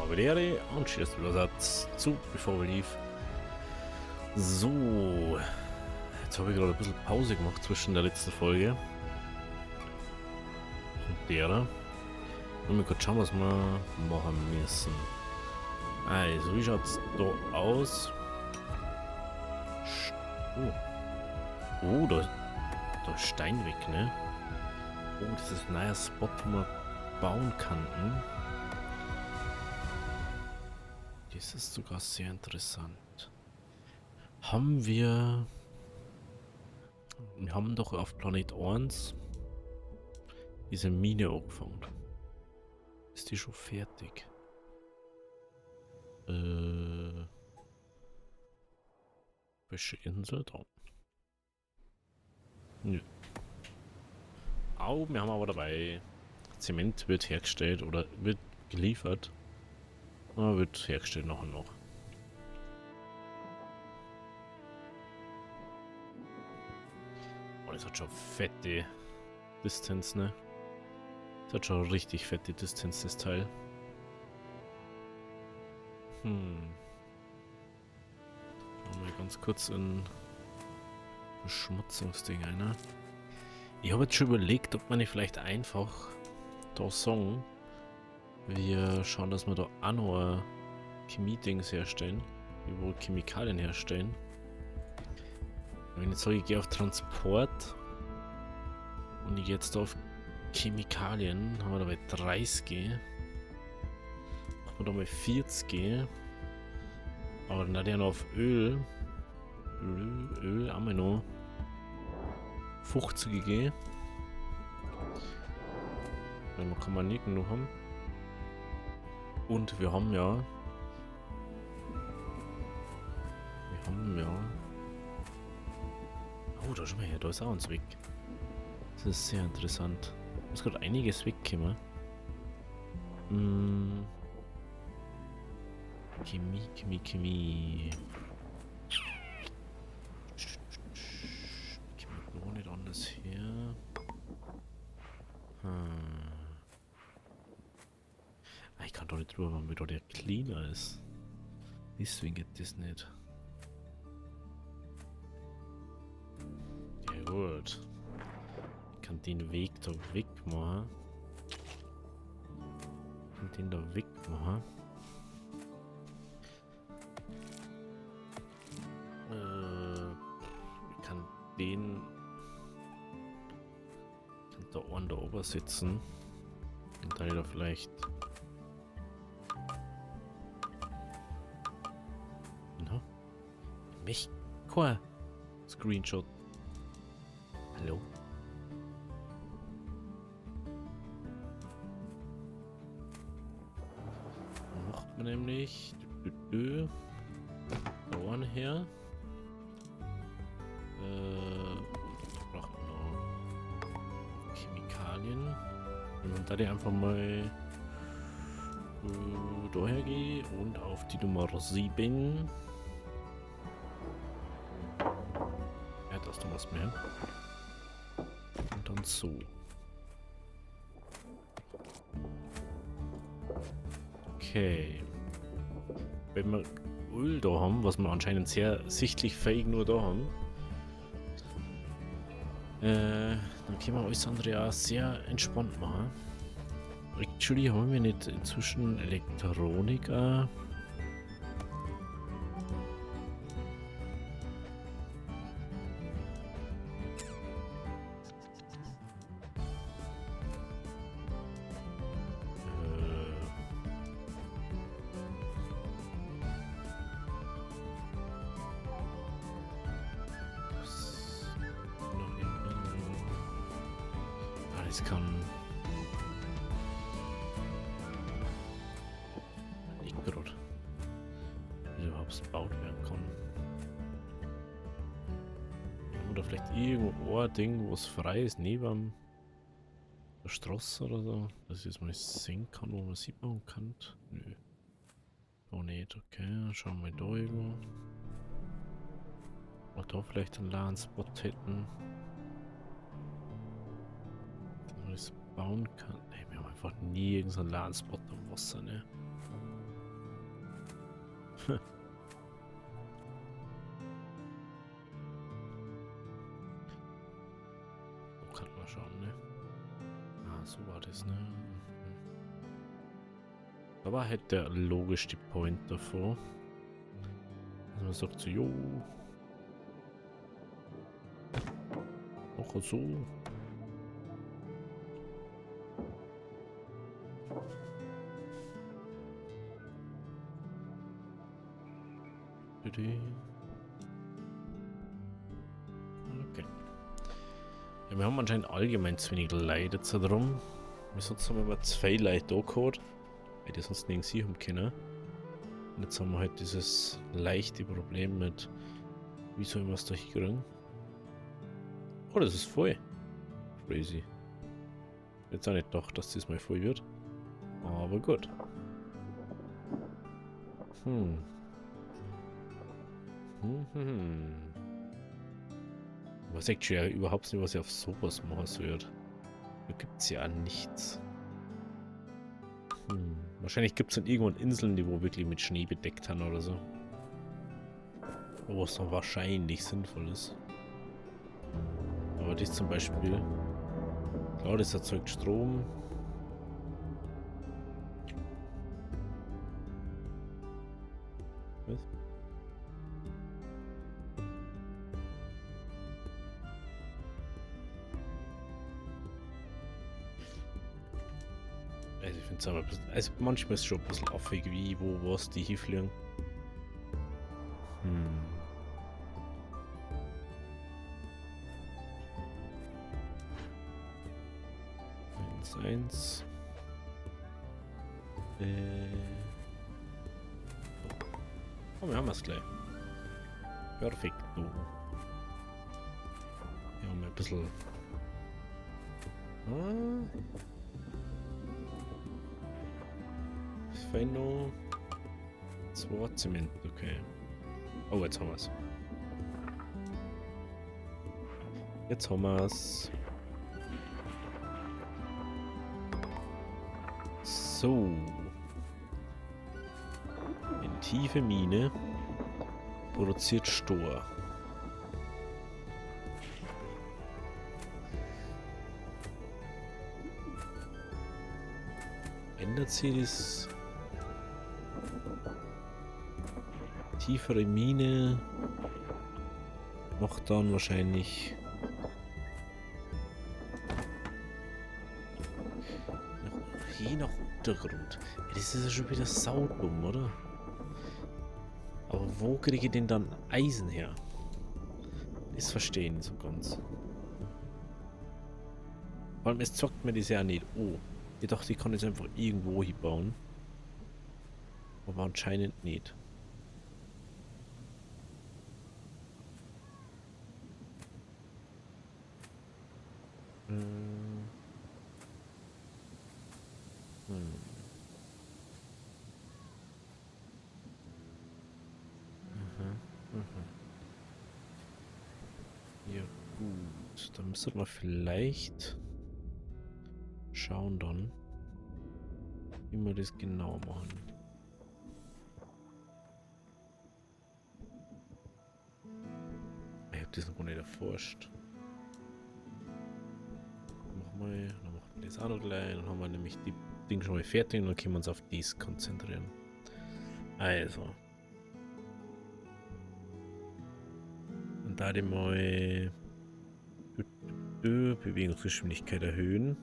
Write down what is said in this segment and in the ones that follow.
Avvedere und schießt wieder Satz zu, bevor wir lief. So, jetzt habe ich gerade ein bisschen Pause gemacht zwischen der letzten Folge und derer. Und wir kurz schauen, was wir machen müssen. Also, wie schaut es da aus? Oh, da ist Stein weg, ne? Oh, das ist ein neuer Spot, wo wir bauen könnten. Das ist sogar sehr interessant. Wir haben doch auf Planet 1 diese Mine angefangen. Ist die schon fertig? Welche Insel da? Nö. Wir haben aber dabei. Zement wird hergestellt oder wird geliefert. Aber wird hergestellt noch und noch. Oh, das hat schon fette Distanz, ne? Das hat schon richtig fette Distanz, das Teil. Schauen wir ganz kurz in Verschmutzungsding ein. Ich habe jetzt schon überlegt, ob man nicht vielleicht einfach da sagen, wir schauen, dass wir da auch noch Chemie-Dings herstellen, wir wohl Chemikalien herstellen. Wenn ich jetzt sage, ich gehe auf Transport und ich gehe jetzt auf Chemikalien, haben wir dabei 30, machen wir da mal 40, aber dann hat er noch auf Öl haben wir noch 50 gegeben. Weil man kann man nicht genug haben. Und wir haben ja. Oh, da schon mal her, da ist auch uns weg. Das ist sehr interessant. Da ist gerade einiges weggekommen. Chemie. Gib mir noch nicht anders her. Ich kann doch nicht drüber machen, wie da der Cleaner ist. Deswegen geht das nicht. Ja gut. Ich kann den Weg da wegmachen. Ich kann den da oben da oben sitzen. Und dann da vielleicht. Na? Mich? Cool. Screenshot. Hallo? Dann macht man nämlich da oben her. Braucht man noch Chemikalien. Und da die einfach mal daher gehe und auf die Nummer 7. Ja, das ist noch was mehr. Und dann so. Okay. Wenn wir Öl da haben, was wir anscheinend sehr sichtlich fähig nur da haben, dann können wir alles andere auch sehr entspannt machen. Actually haben wir nicht inzwischen Elektronik. Das kann nicht gerade, wie überhaupt gebaut werden kann. Oder vielleicht irgendwo ein Ding, wo es frei ist, neben der Straße oder so, dass ich jetzt mal sehen kann, wo man sieht bauen kann. Nö. Oh nicht, okay, schauen wir da irgendwo. Ob da vielleicht einen LAN-Spot hätten. Dass man das bauen kann. Ey, wir haben einfach nie irgendeinen LAN-Spot am Wasser, ne? So kann man schauen, ne? Ah, so war das, ne? Da war halt der logisch die Point davor. Also man sagt so, jo. Auch so. Okay. Ja, wir haben anscheinend allgemein zu wenig Leute jetzt drum. Wir sonst haben wir 2 Leute da gehabt, weil die sonst nirgends hier haben können. Und jetzt haben wir halt dieses leichte Problem mit, wie sollen wir es da hinkriegen? Oh, das ist voll. Crazy. Jetzt auch nicht gedacht, dass das mal voll wird. Aber gut. Ich weiß actually überhaupt nicht, was ich auf sowas machen soll. Da gibt es ja nichts. Wahrscheinlich gibt es dann irgendwann Inseln, die wo wirklich mit Schnee bedeckt haben oder so. Wo es dann wahrscheinlich sinnvoll ist. Aber das zum Beispiel. Klar, das erzeugt Strom. Was? Also ich finde es aber ein bisschen, also manchmal ist es schon ein bisschen affig, wie, wo, was die hier fliegen. Eins. Oh, wir haben es gleich. Perfekt. Oh. Wir haben ein bisschen. Es fehlen noch 2 Zement, okay. Oh, jetzt haben wir es. Jetzt haben wir es. So. Eine tiefe Mine produziert Stor. Ändert sich das? Tiefere Mine macht dann wahrscheinlich je nach Untergrund. Das ist ja schon wieder saudumm, oder? Aber wo kriege ich denn dann Eisen her? Das verstehe ich nicht so ganz. Vor allem, es zockt mir das ja nicht. Oh, ich dachte, ich kann jetzt einfach irgendwo hinbauen. Aber anscheinend nicht. Ja gut, dann müsste man vielleicht schauen dann, wie wir das genau machen. Ich habe das noch nicht erforscht. Dann machen wir das auch noch gleich, dann haben wir nämlich die Dinge schon mal fertig und dann können wir uns auf dies konzentrieren. Also. Und da die mal Bewegungsgeschwindigkeit erhöhen.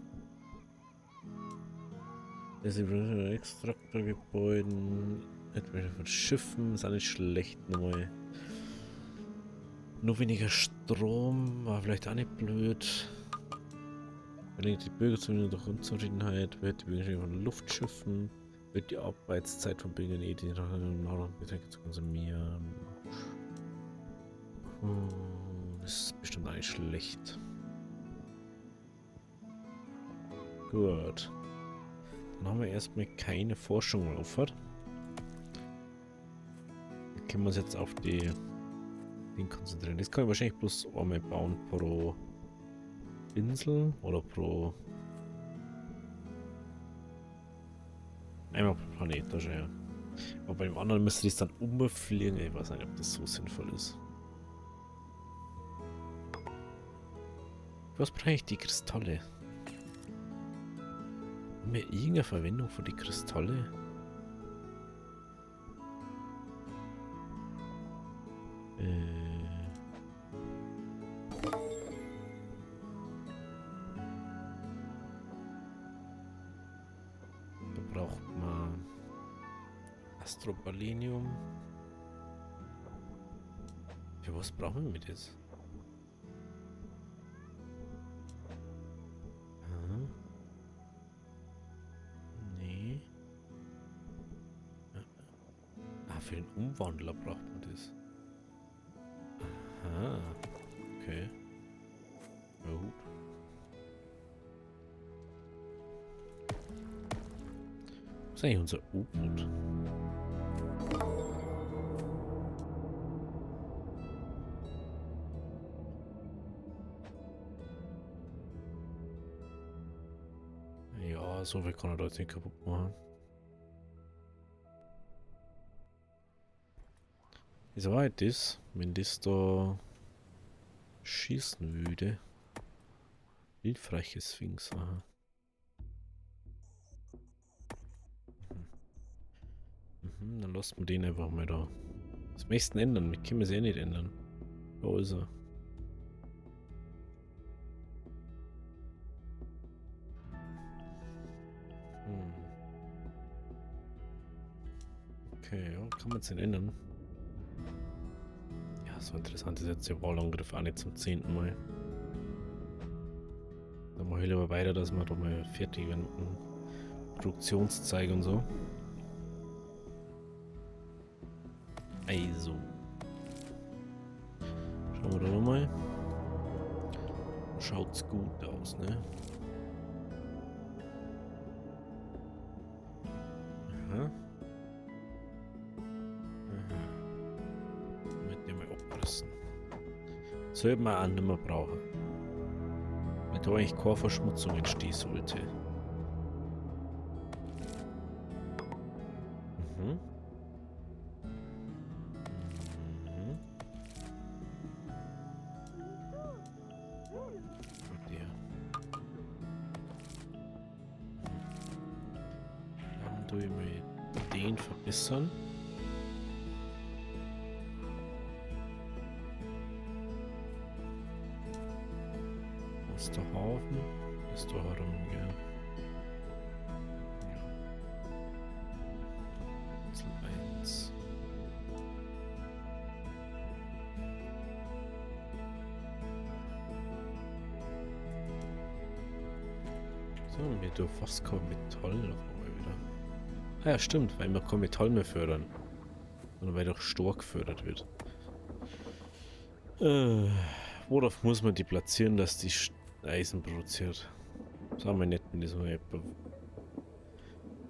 Das ist Extraktorgebäuden, etwa von Schiffen, ist auch nicht schlecht nochmal. Nur weniger Strom, war vielleicht auch nicht blöd. Verlängert die Bürgerzone durch Unzufriedenheit, wird die Bürgerschaft von Luftschiffen, wird die Arbeitszeit von Bürgern die Nahrungsmittel zu konsumieren. Das ist bestimmt auch nicht schlecht. Gut. Dann haben wir erstmal keine Forschung aufhört. Dann können wir uns jetzt auf den konzentrieren. Das kann ich wahrscheinlich bloß einmal bauen pro Insel oder pro einmal pro Planet, das ja. Aber beim anderen müsste ich es dann umfliegen. Ich weiß nicht, ob das so sinnvoll ist. Was brauche ich die Kristalle? Haben wir irgendeine Verwendung für die Kristalle? Da braucht man Astrobalenium. Für was brauchen wir das? Nee. Für den Umwandler braucht man das. Aha. Okay. Ja, gut. Was ist eigentlich unser U-Boot? Ja, so viel kann er da jetzt nicht kaputt machen. Ist aber halt das, wenn das da schießen würde. Hilfreiche Sphinx, aha. Dann lassen wir den einfach mal da. Das möchten ändern, wir können es eh nicht ändern. Da ist er. Okay, ja, kann man es denn ändern? Ja, so interessant ist jetzt der Wallangriff auch nicht zum 10. Mal. Dann mache ich lieber weiter, dass wir da mal fertig werden mit dem Produktionszeig und so. Also. Schauen wir da nochmal. Schaut's gut aus, ne? Aha. Mit dem wir abpressen. Sollten wir auch nicht mehr brauchen. Weil da eigentlich keine Verschmutzung entstehen sollte. Dann tue ich mal den verbessern. Wo ist der Hafen? Ist da herum, gell? Insel 1. So, wir dürfen fast kein Metall noch mal wieder. Ah ja, stimmt, weil wir kein Metall mehr fördern. Sondern weil doch Stor gefördert wird. Worauf muss man die platzieren, dass die Eisen produziert? Sagen wir nicht, wenn das mal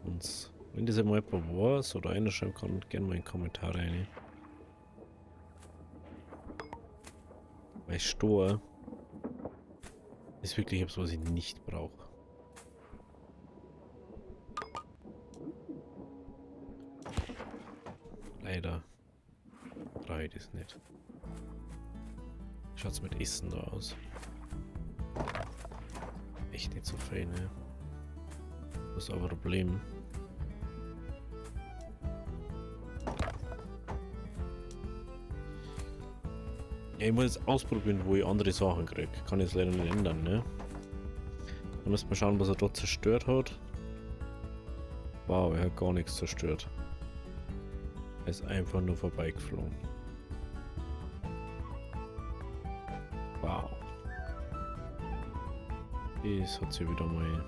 uns. Wenn das mal jemand weiß oder einer schreiben kann, gerne mal in die Kommentare rein. Weil Stor ist wirklich etwas, was ich nicht brauche. Leider brauche ich das nicht. Schaut's mit Essen da aus? Echt nicht so fein, ne? Das ist aber ein Problem. Ja, ich muss jetzt ausprobieren, wo ich andere Sachen kriege. Kann ich jetzt leider nicht ändern, ne? Dann müssen wir schauen, was er dort zerstört hat. Wow, er hat gar nichts zerstört. Er ist einfach nur vorbeigeflogen. Wow. Das hat sich wieder mal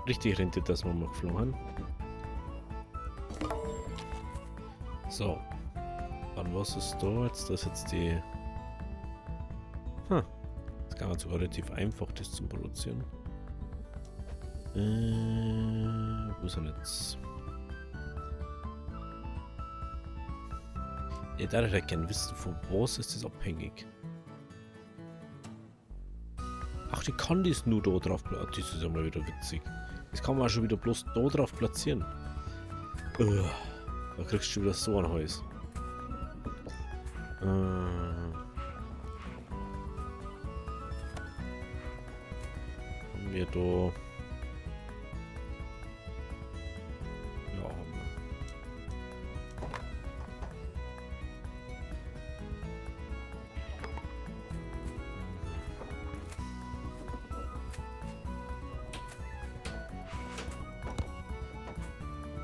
richtig rentiert, dass wir mal geflogen haben. So. Dann was ist da jetzt? Das ist jetzt die... Das ist gar nicht so relativ einfach, das zu produzieren. Wo ist er jetzt? Ich darf ja gerne wissen, von was ist das abhängig. Ach, die kann das nur da drauf platzieren. Das ist ja mal wieder witzig. Das kann man auch schon wieder bloß da drauf platzieren. Da kriegst du wieder so ein Häus. Haben wir da... Ja, haben wir.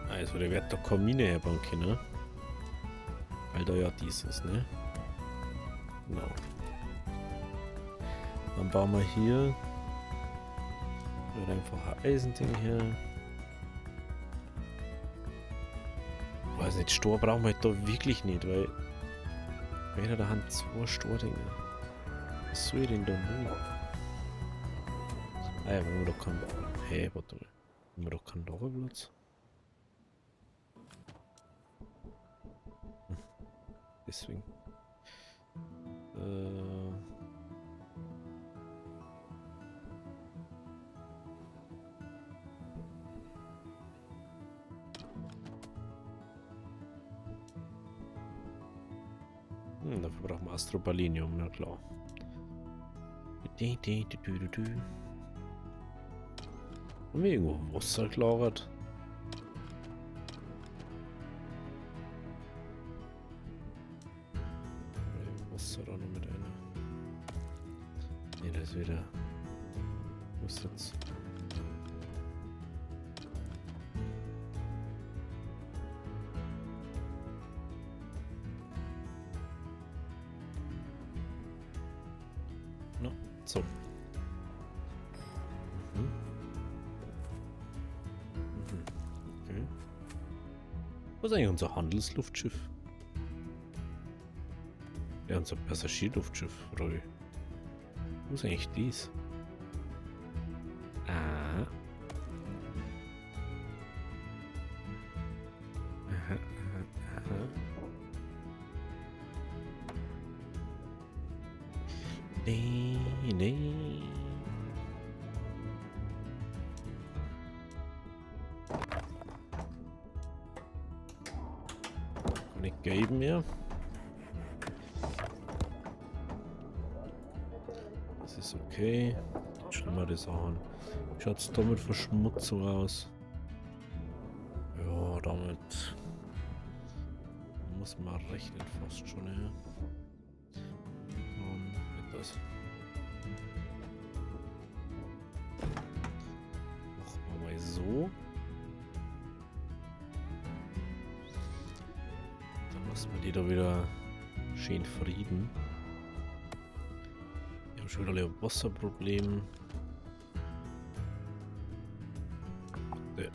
Also, der wird da keine Mine herbauen können. Weil da ja dieses, ne? Genau. Dann bauen wir hier einfach ein Eisending her. Weiß nicht, Stor brauchen wir halt da wirklich nicht, weil jeder da haben 2 Stordinger. Was soll ich denn da machen? Ah ja, wenn wir doch keinen... Hey, warte mal. Wenn wir doch keinen Lagerplatz. Deswegen. Dafür brauchen wir Astrobalinium, na klar. Haben wir irgendwo Wasser gelagert? Wasser da noch mit einer. Ne, das ist wieder. Was jetzt? No, so. Okay. Was ist eigentlich unser Handelsluftschiff? Ja, unser Passagierluftschiff, oder wie? Wo ist eigentlich dies? Ah. Aha, aha, aha. Nee, nee. Kann ich geben mehr? Das ist okay. Jetzt schauen wir das an. Wie schaut es da mit Verschmutzung aus? Ja, damit muss man rechnen fast schon, ja. Etwas. Machen wir mal so. Dann lassen wir die da wieder schön frieden. Wir haben schon wieder ein Wasserproblem. Ja.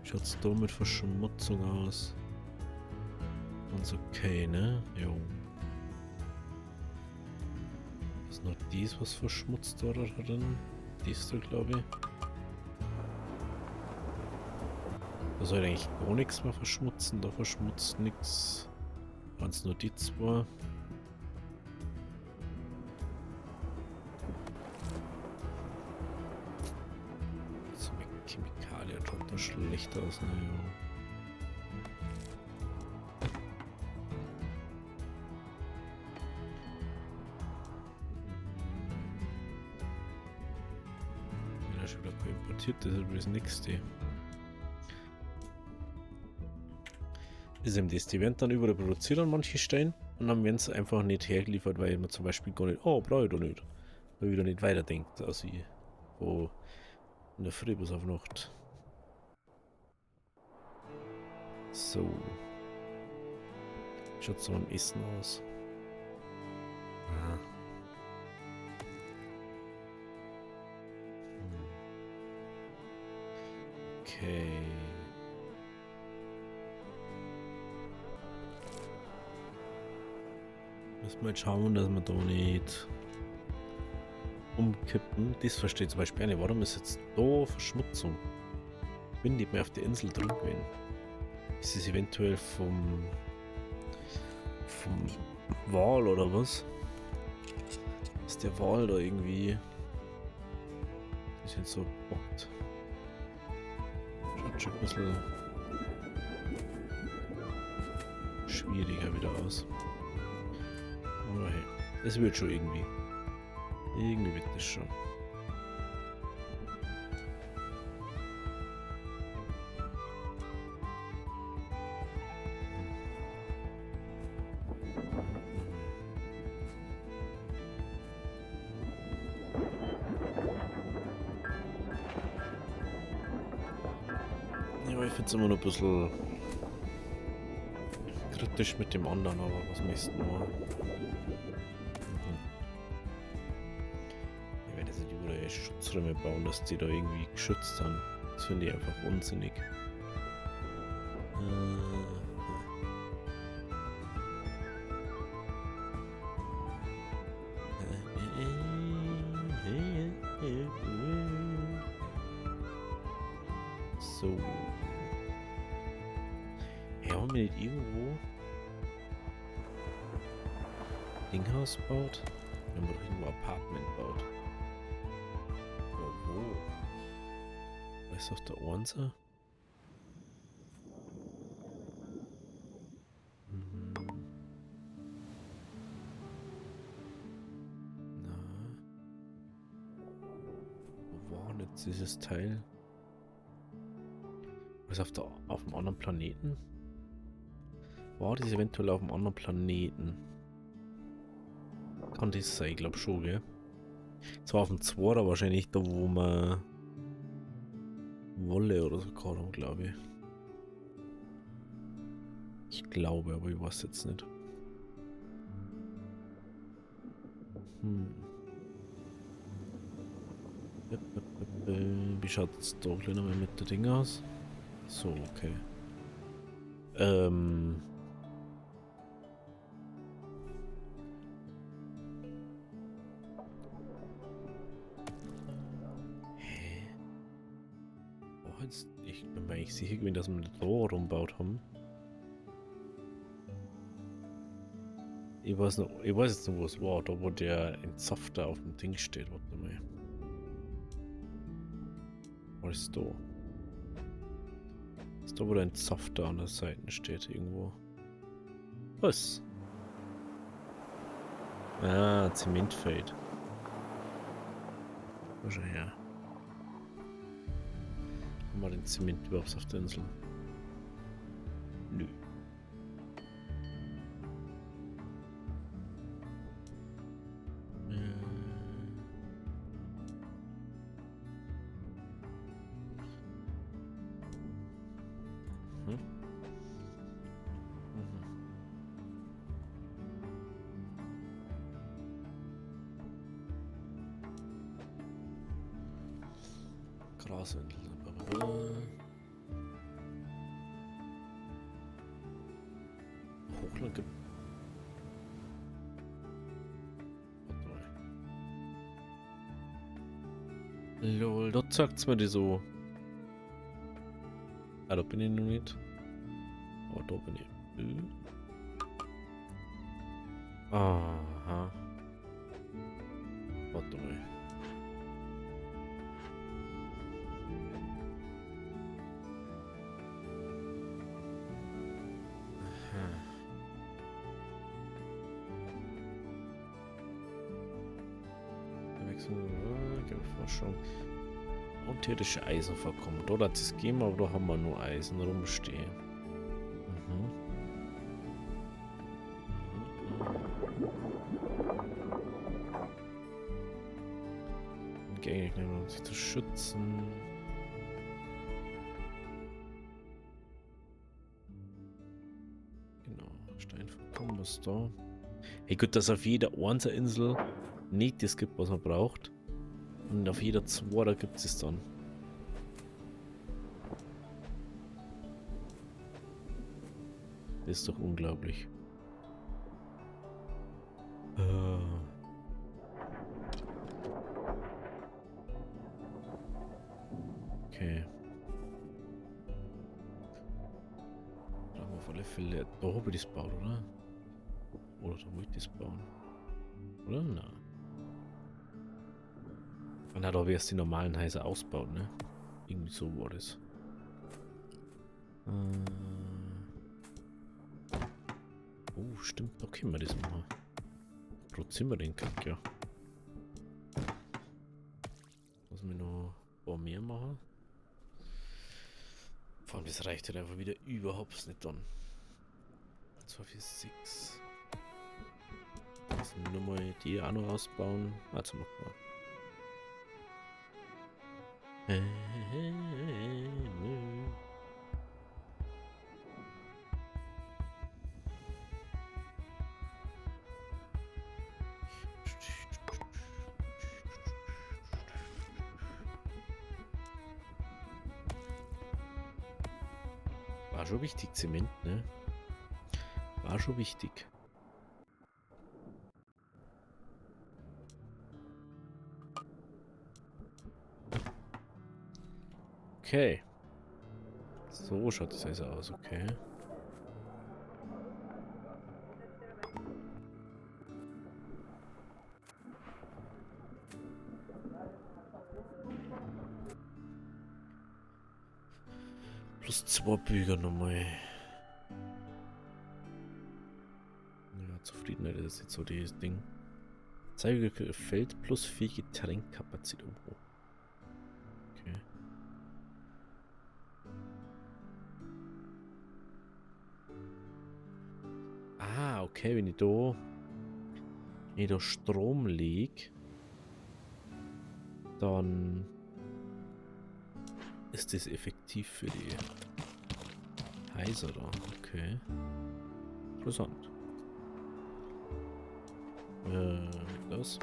Schaut's da mit Verschmutzung aus? Ganz okay, ne? Jo. Ist noch dies, was verschmutzt war da drin? Dies da, glaube ich. Da soll eigentlich gar nichts mehr verschmutzen. Da verschmutzt nichts. Ganz nur die 2. So mit Chemikalien schaut da schlecht aus, ne? Jo. Schon wieder importiert, das ist das nächste. Das ist eben das, die werden dann überall produziert an manchen Stellen und dann werden sie einfach nicht hergeliefert, weil man zum Beispiel gar nicht, oh, brauche ich doch nicht, weil wieder nicht weiterdenkt, als ich, wo in der Früh bis auf Nacht. So. Schaut so am Essen aus. Aha. Okay. Müssen wir jetzt schauen, dass wir da nicht umkippen. Das versteht zum Beispiel nicht. Warum ist jetzt da Verschmutzung? Ich bin nicht mehr auf der Insel drin gewesen. Ist es eventuell vom Wal oder was? Ist der Wal da irgendwie sind so bockt. Schaut schon ein bisschen schwieriger wieder aus. Aber hey, es wird schon irgendwie. Irgendwie wird das schon. Ja, ich finde es immer noch ein bisschen kritisch mit dem anderen, aber was möchtest du nur? Ich werde jetzt nicht überall Schutzräume bauen, dass die da irgendwie geschützt sind. Das finde ich einfach unsinnig. So. Ja, haben wir nicht irgendwo Dinghaus baut? Wir haben doch irgendwo Apartment baut. Aber wo? Ist doch der Ohrensee? Na. Wo war denn jetzt dieses Teil? Was auf dem anderen Planeten? War das eventuell auf dem anderen Planeten? Kann das sein? Ich glaube schon, gell? Zwar auf dem 2er wahrscheinlich da, wo man Wolle oder so gehabt haben, glaube ich. Ich glaube, aber ich weiß jetzt nicht. Wie schaut es da nochmal mit der Ding aus? So, okay. Hä? Oh, jetzt, ich bin mir eigentlich sicher gewesen, dass wir da rumgebaut haben. Ich weiß jetzt noch, wo es war, da wo der Entsafter auf dem Ding steht. Warte mal. Was ist da? Ist da, wo der Entsafter an der Seite steht irgendwo? Was? Ah, Zementfeld. Wo schon her? Haben wir den Zement überhaupt auf der Insel? Nö. Graswindel. Hochland gibt. Warte mal. Lol, dort sagt's mir die so. Ah, da bin ich noch nicht. Oh, da bin ich. Aha. Warte mal. Forschung. Unterirdische Eisenvorkommen. Dort hat es gegeben, aber da haben wir nur Eisen rumstehen. Gegner, um sich zu schützen. Genau, Steinvorkommen, was da? Hey, gut, dass auf jeder Insel nicht das gibt, was man braucht. Und auf jeder 2, da gibt es dann. Das ist doch unglaublich. Okay. Da haben wir auf alle Fälle. Da habe ich das bauen, oder? Oder da wollte ich das bauen. Oder? Nein. Und hat auch erst die normalen Häuser ausbaut, ne? Irgendwie so war das. Oh, stimmt, da können wir das machen. Produzieren wir den Kack, ja. Lass mich noch ein paar mehr machen. Vor allem, das reicht halt einfach wieder überhaupt nicht dann. 2, 4, 6. Lass mich nochmal die auch noch ausbauen. Warte mal. War schon wichtig, Zement, ne? War schon wichtig. Okay. So schaut das also aus, okay. Plus 2 Bücher nochmal. Ja, Zufriedenheit ist jetzt so das Ding. Zeige Feld plus 4 Getränkkapazität. Oh. Okay. Ah, okay, wenn ich da Strom lege, dann ist das effektiv für die Häuser da. Okay. Interessant. Das.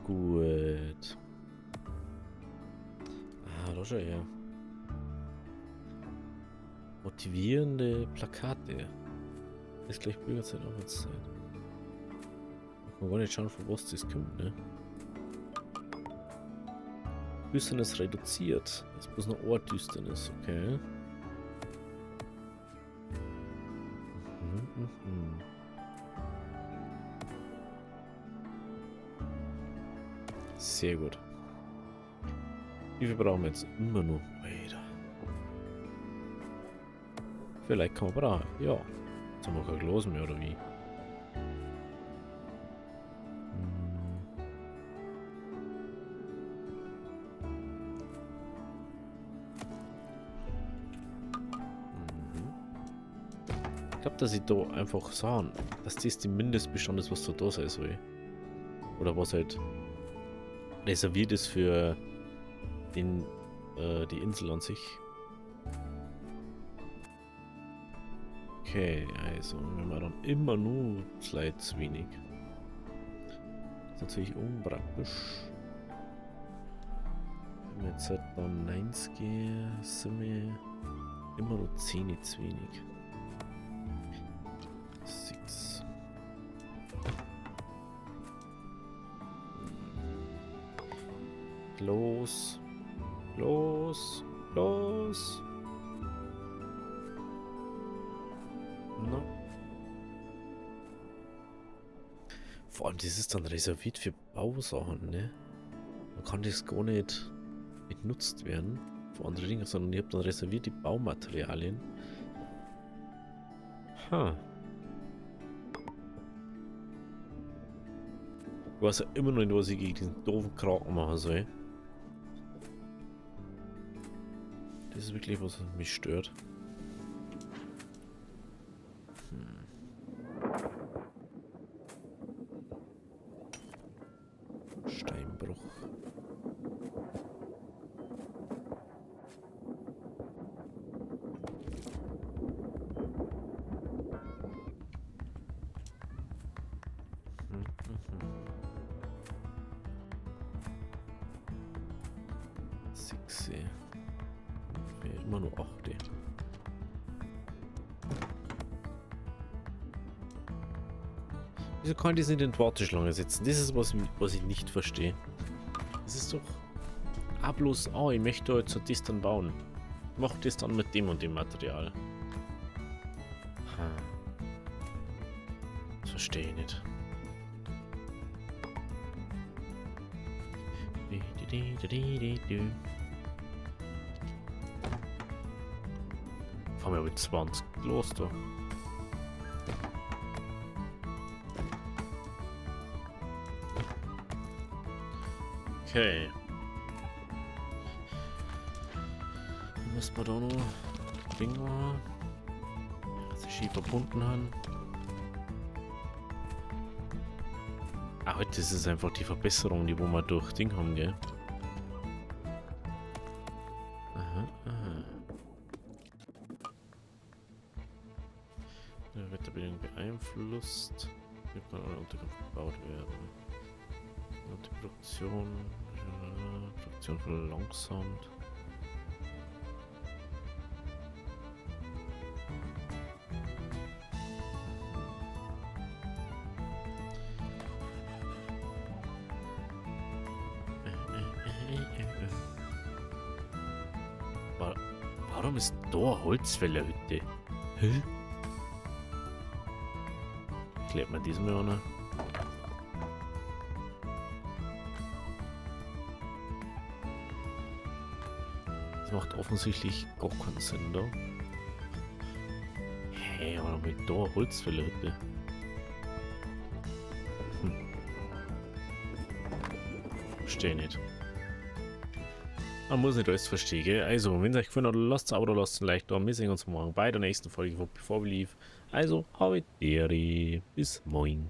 Gut. Ah, da schon ja. Motivierende Plakate. Ist gleich Bürgerzeit, Arbeitszeit. Man kann gar nicht schauen, von was das kommt, ne? Düsternis reduziert. Das ist bloß eine Ohrdüsternis, okay. Sehr gut. Wie viel brauchen wir jetzt? Immer noch. Alter. Vielleicht kann man brauchen. Ja. Jetzt haben wir kein Glas mehr, oder wie? Ich glaube, dass ich da einfach sagen, dass das die Mindestbestand ist, was da sein soll. Oder was halt reserviert ist für die Insel an sich. Okay, also wenn wir dann immer nur Slides wenig. Das ist natürlich unpraktisch. Wenn wir jetzt halt dann 90 gehen, sind wir immer nur 10 zu wenig. 6. Los. No. Vor allem, das ist dann reserviert für Bausachen, ne? Man kann das gar nicht benutzt werden für andere Dinge, sondern ich habe dann reserviert die Baumaterialien. Ich weiß ja immer noch nicht, was ich gegen diesen doofen Kraken machen soll. Das ist wirklich was mich stört. Steinbruch. 6. Immer nur 8. Wieso kann ich das nicht in die Warteschlange setzen? Das ist was ich nicht verstehe. Das ist doch... Ah, bloß, ich möchte jetzt das dann bauen. Mach das dann mit dem und dem Material. Das verstehe ich nicht. Fahren wir mit 20 los da. Okay. Dann müssen wir da noch Dinger, die schief verbunden haben. Ah, heute ist es einfach die Verbesserung, die wo wir durch Ding haben, gell? Aha, aha. Die Wetterbedingungen beeinflusst. Hier kann eine Unterkunft gebaut werden. Und die Produktion verlangsamt. Warum ist da eine Holzfällerhütte? Hä? Klärt man diesmal an. Das macht offensichtlich gar keinen Sinn da. Hey, warum ist da eine Holzfällerhütte? Verstehe nicht. Man muss nicht alles verstehen, gell? Also, wenn es euch gefallen hat, lasst es ein Abo, lasst ein Like da. Wir sehen uns morgen bei der nächsten Folge von Before We Leave. Also, habe Ehre. Bis morgen.